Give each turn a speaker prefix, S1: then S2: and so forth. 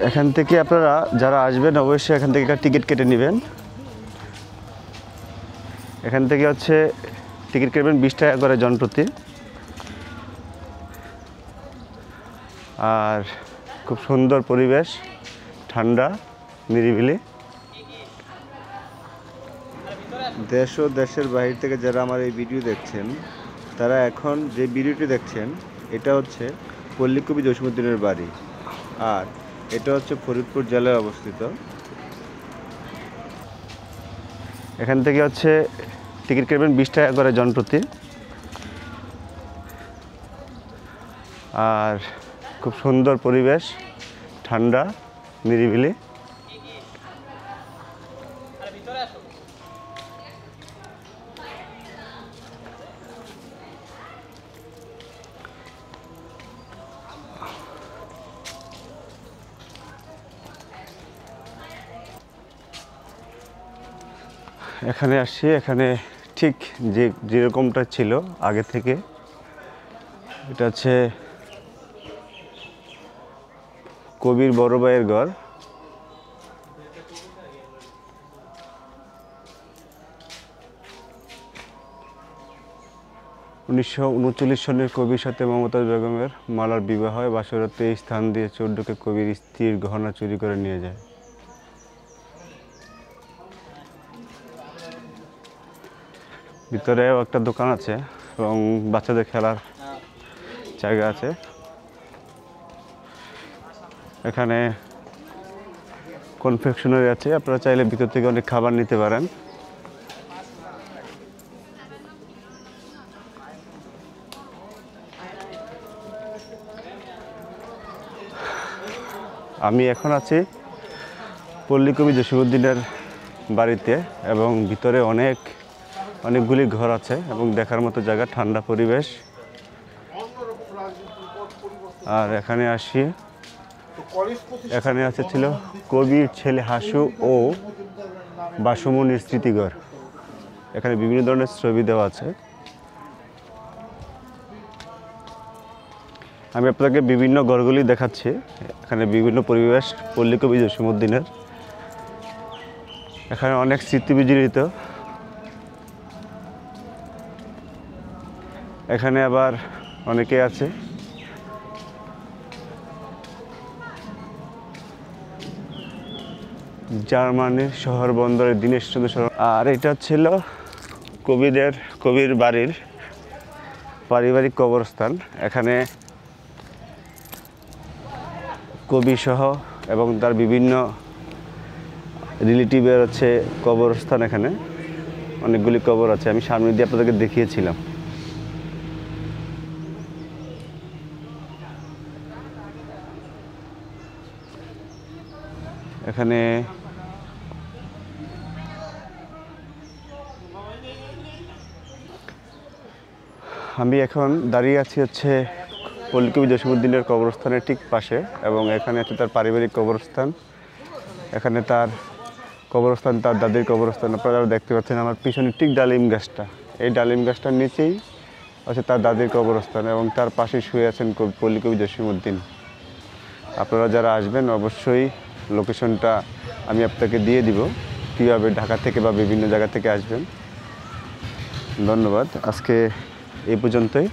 S1: এখান থেকে আপনারা যারা আসবেন অবশ্যই এখান থেকে একটা টিকিট কেটে নেবেন। এখান থেকে হচ্ছে টিকিট কাটবেন 20 টাকা করে জনপ্রতি। আর খুব সুন্দর পরিবেশ, ঠান্ডা, নিরিবিলি। দেশ ও দেশের বাইরে থেকে যারা আমার এই ভিডিও দেখছেন, তারা এখন যে ভিডিওটি দেখছেন এটা হচ্ছে পল্লীকবি জসীমউদ্দীনের বাড়ি, আর এটা হচ্ছে ফরিদপুর জেলায় অবস্থিত। এখান থেকে হচ্ছে টিকিট কাটবেন 20 টাকা করে জনপ্রতি। আর খুব সুন্দর পরিবেশ, ঠান্ডা, নিরিবিলি। এখানে আসছি, এখানে ঠিক যেরকমটা ছিল আগে থেকে, এটা হচ্ছে কবির বড় ভাইয়ের ঘর। (1939) সনের কবির সাথে মমতাজ বেগমের মালার বিবাহ হয়। বাসরাতে এই স্থান দিয়ে চোরডুকে কবির স্ত্রীর গহনা চুরি করে নিয়ে যায়। ভিতরেও একটা দোকান আছে এবং বাচ্চাদের খেলার জায়গা আছে। এখানে কনফেকশনারি আছে, আপনারা চাইলে ভিতর থেকে অনেক খাবার নিতে পারেন। আমি এখন আছি পল্লীকবি জসীমউদ্দীনের বাড়িতে, এবং ভিতরে অনেকগুলি ঘর আছে এবং দেখার মতো জায়গা, ঠান্ডা পরিবেশ। আর এখানে আসি, এখানে ছিল কবির ছেলে হাসু ও বাসমনির স্মৃতিঘর। এখানে বিভিন্ন ধরনের ছবি দেওয়া আছে। আমি আপনাকে বিভিন্ন ঘরগুলি দেখাচ্ছি। এখানে বিভিন্ন পরিবেশ পল্লীকবি জসীমউদ্দীনের। এখানে অনেক স্মৃতি বিজড়িত। এখানে আবার অনেকে আছে। জার্মানির শহর বন্দরের দীনেশচন্দ্র সরোবর। আর এটা ছিল কবির বাড়ির পারিবারিক কবরস্থান। এখানে কবি সহ এবং তার বিভিন্ন রিলেটিভের হচ্ছে কবরস্থান। এখানে অনেকগুলি কবর আছে, আমি সামনে দিয়ে আপনাদেরকে দেখিয়েছিলাম। এখানে আমি এখন দাঁড়িয়ে আছি হচ্ছে পল্লীকবি জসীমউদ্দীনের কবরস্থানের ঠিক পাশে, এবং এখানে হচ্ছে তার পারিবারিক কবরস্থান। এখানে তার কবরস্থান, তার দাদির কবরস্থান। আপনারা দেখতে পাচ্ছেন আমার পিছনে ঠিক ডালিম গাছটা, এই ডালিম গাছটার নিচেই হচ্ছে তার দাদির কবরস্থান, এবং তার পাশে শুয়ে আছেন পল্লীকবি জসীমউদ্দীন। আপনারা যারা আসবেন অবশ্যই লোকেশনটা আমি আপনাকে দিয়ে দিব, কীভাবে ঢাকা থেকে বা বিভিন্ন জায়গা থেকে আসবেন। ধন্যবাদ, আজকে এই পর্যন্তই।